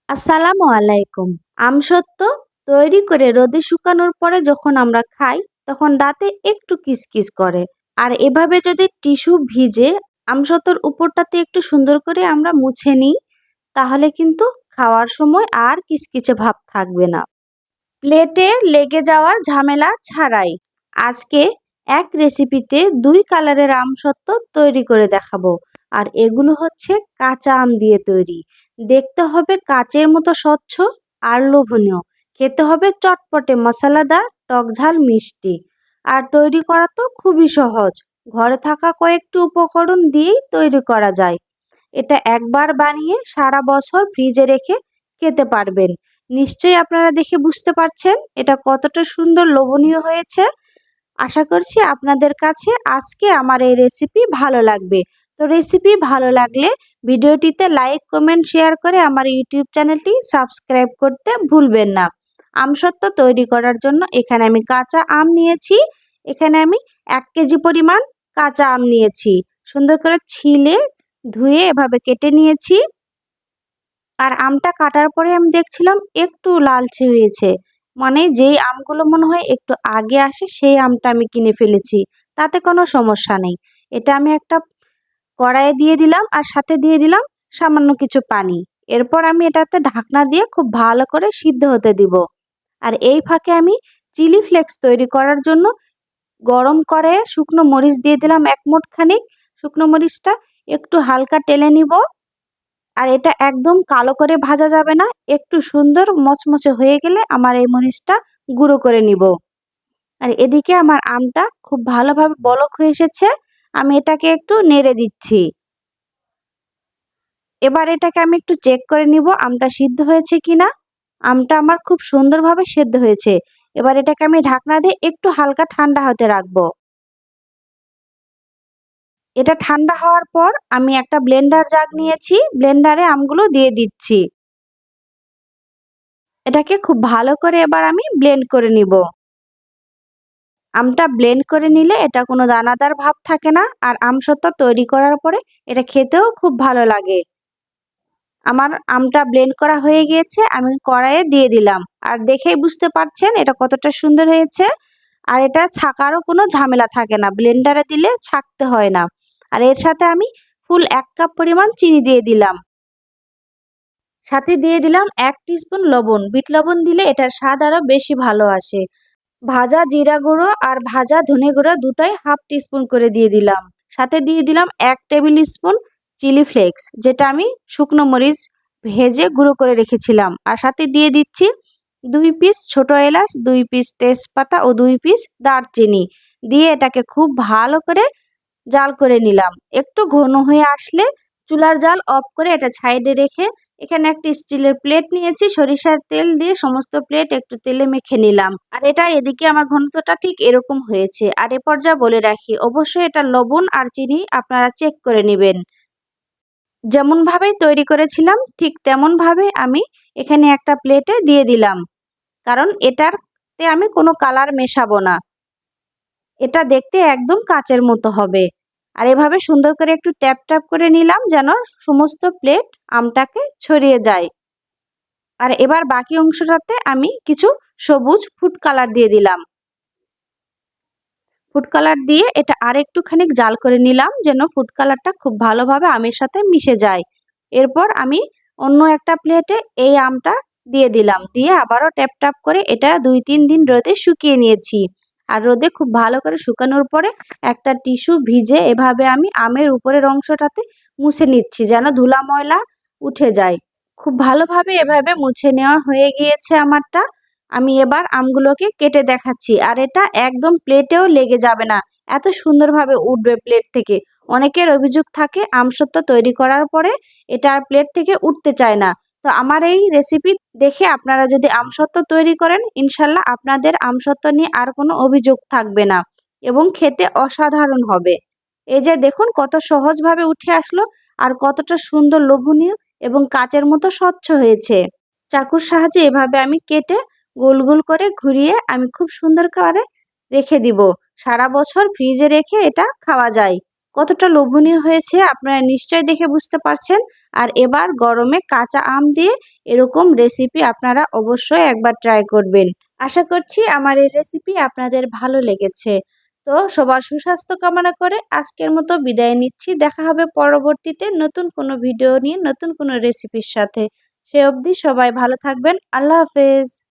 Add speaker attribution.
Speaker 1: আসসালামু আলাইকুম। আমসত্ত্ব তৈরি করে রোদে শুকানোর পরে যখন আমরা খাই তখন দাঁতে একটু কিসকিস করে। আর এভাবে যদি টিস্যু ভিজে আমসত্ত্বর উপরটাতে একটু সুন্দর করে আমরা মুছে নিই তাহলে কিন্তু খাওয়ার সময় আর কিচকিচে ভাব থাকবে না। প্লেটে লেগে যাওয়ার ঝামেলা ছাড়াই আজকে এক রেসিপিতে ২ কালারের আমসত্ত্ব তৈরি করে দেখাবো। আর এগুলো হচ্ছে কাঁচা আম দিয়ে তৈরি। দেখতে হবে কাচের মতো স্বচ্ছ আর লোভনীয়। খেতে হবে চটপটে মশলাদার, টকঝাল মিষ্টি। আর তৈরি করা তো খুবই সহজ। ঘরে থাকা কয়েকটি উপকরণ দিয়েই তৈরি করা যায়। এটা একবার বানিয়ে সারা বছর ফ্রিজে রেখে খেতে পারবেন। নিশ্চয়ই আপনারা দেখে বুঝতে পারছেন এটা কতটা সুন্দর লোভনীয় হয়েছে। আশা করছি আপনাদের কাছে আজকে আমার এই রেসিপি ভালো লাগবে। তো রেসিপি ভালো লাগলে ভিডিওটিতে লাইক, কমেন্ট, শেয়ার করে আমার ইউটিউব চ্যানেলটি সাবস্ক্রাইব করতে ভুলবেন না। আমসত্ত্ব তৈরি করার জন্য এখানে আমি কাঁচা আম নিয়েছি। এখানে আমি ১ কেজি পরিমাণ কাঁচা আম নিয়েছি। সুন্দর করে ছিলে ধুয়ে এভাবে কেটে নিয়েছি। আর আমটা কাটার পরে আমি দেখছিলাম একটু লালচে হয়েছে। মানে যেই আমগুলো মনে হয় একটু আগে আসে সেই আমটা আমি কিনে ফেলেছি। তাতে কোনো সমস্যা নেই। এটা আমি একটা কড়াইয়ে দিয়ে দিলাম আর সাথে দিয়ে দিলাম সামান্য কিছু পানি। এরপর আমি এটাতে ঢাকনা দিয়ে খুব ভালো করে সিদ্ধ হতে দিব। আর এই ফাঁকে আমি চিলি ফ্লেক্স তৈরি করার জন্য গরম কড়াইয়ে শুকনো মরিচ দিয়ে দিলাম ১ মুঠ খানিক। শুকনো মরিচটা একটু হালকা টেলে নিব। আর এটা একদম কালো করে ভাজা যাবে না, একটু সুন্দর মচমচে হয়ে গেলে আমার এই মরিচটা গুঁড়ো করে নিব। আর এদিকে আমার আমটা খুব ভালোভাবে বলক হয়ে এসেছে। আমি এটাকে একটু নেড়ে দিচ্ছি। এবার এটাকে আমি একটু চেক করে নিব আমটা সিদ্ধ হয়েছে কিনা। আমটা আমার খুব সুন্দরভাবে সেদ্ধ হয়েছে। এবার এটাকে আমি ঢাকনা দিয়ে একটু হালকা ঠান্ডা হতে রাখবো। এটা ঠান্ডা হওয়ার পর আমি একটা ব্লেন্ডার জাগ নিয়েছি, ব্লেন্ডারে আমগুলো দিয়ে দিচ্ছি। এটাকে খুব ভালো করে এবার আমি ব্লেন্ড করে নিব। আমটা ব্লেন্ড করে নিলে এটা কোনো দানাদার ভাব থাকে না। আর আমসত্ত্ব তৈরি করার পরে এটা খেতেও খুব ভালো লাগে। আমার আমটা ব্লেন্ড করা হয়ে গিয়েছে, আমি কড়াইয়ে দিয়ে দিলাম। আর দেখেই বুঝতে পারছেন এটা কতটা সুন্দর হয়েছে। আর এটা ছাকারও কোনো ঝামেলা থাকে না, ব্লেন্ডারে দিলে ছাকতে হয় না। আর এর সাথে আমি ফুল ১ কাপ পরিমাণ চিনি দিয়ে দিলাম। সাথে দিয়ে দিলাম ১ টিস্পুন লবণ। বিট লবণ দিলে এটার স্বাদ আরো বেশি ভালো আসে। ভাজা জিরা গুঁড়ো আর ভাজা ধনে গুঁড়ো দুটোই 1/2 টিস্পুন করে দিয়ে দিলাম। সাথে দিয়ে দিলাম ১ টেবিল স্পুন চিলি ফ্লেক্স, যেটা আমি শুকনো মরিচ ভেজে গুঁড়ো করে রেখেছিলাম। আর সাথে দিয়ে দিচ্ছি ২ পিস ছোট এলাচ, ২ পিস তেজপাতা ও ২ পিস দারচিনি। দিয়ে এটাকে খুব ভালো করে জাল করে নিলাম। একটু ঘন হয়ে আসলে চুলার জাল অফ করে এটা সাইডে রেখে এখানে একটা স্টিলের প্লেট নিয়েছি, সরিষার তেল দিয়ে সমস্ত প্লেট একটু তেলে মেখে নিলাম। আর এটা এদিকে আমার ঘনত্বটা ঠিক এরকম হয়েছে। আর এ পর্যায়ে বলে রাখি অবশ্যই এটা লবণ আর চিনি আপনারা চেক করে নেবেন। যেমন ভাবে তৈরি করেছিলাম ঠিক তেমন ভাবে আমি এখানে একটা প্লেটে দিয়ে দিলাম, কারণ এটাতে আমি কোনো কালার মেশাবো না। এটা দেখতে একদম কাচের মতো হবে। আর এভাবে সুন্দর করে একটু ট্যাপ ট্যাপ করে নিলাম যেন সমস্ত প্লেট আমটাকে ছড়িয়ে যায়। আর এবার বাকি অংশটাতে আমি কিছু সবুজ ফুড কালার দিয়ে দিলাম। ফুড কালার দিয়ে এটা আরেকটুখানি জাল করে নিলাম যেন ফুড কালারটা খুব ভালোভাবে আমের সাথে মিশে যায়। এরপর আমি অন্য একটা প্লেটে এই আমটা দিয়ে দিলাম। দিয়ে আবারও ট্যাপ ট্যাপ করে এটা ২-৩ দিন রোদে শুকিয়ে নিয়েছি। আর রোদে খুব ভালো করে শুকানোর পরে একটা টিস্যু ভিজে এভাবে আমি আমের উপরের অংশটাতে মুছে নিচ্ছি যেন ধুলা ময়লা উঠে যায়। খুব ভালোভাবে এভাবে মুছে নেওয়া হয়ে গিয়েছে আমারটা। আমি এবার আমগুলোকে কেটে দেখাচ্ছি। আর এটা একদম প্লেটেও লেগে যাবে না, এত সুন্দরভাবে উঠবে প্লেট থেকে। অনেকের অভিযোগ থাকে আমসত্ত্ব তৈরি করার পরে এটা আর প্লেট থেকে উঠতে চায় না। তো আমার এই রেসিপি দেখে আপনারা যদি আমসত্ত্ব তৈরি করেন ইনশাল্লাহ আপনাদের আমসত্ত্ব নিয়ে আর কোনো অভিযোগ থাকবে না এবং খেতে অসাধারণ হবে। এই যে দেখুন কত সহজভাবে উঠে আসলো আর কতটা সুন্দর লোভনীয় এবং কাচের মতো স্বচ্ছ হয়েছে। চাকুর সাহায্যে এভাবে আমি কেটে গোল গোল করে ঘুরিয়ে আমি খুব সুন্দর করে রেখে দিব। সারা বছর ফ্রিজে রেখে এটা খাওয়া যায়। কতটা লোভনীয় হয়েছে আপনারা নিশ্চয়ই দেখে বুঝতে পারছেন। আর এবার গরমে কাঁচা আম দিয়ে এরকম রেসিপি আপনারা অবশ্যই একবার ট্রাই করবেন। আশা করছি আমার এই রেসিপি আপনাদের ভালো লেগেছে। তো সবার সুস্বাস্থ্য কামনা করে আজকের মতো বিদায় নিচ্ছি। দেখা হবে পরবর্তীতে নতুন কোনো ভিডিও নিয়ে নতুন কোনো রেসিপির সাথে। সে অবধি সবাই ভালো থাকবেন। আল্লাহ হাফেজ।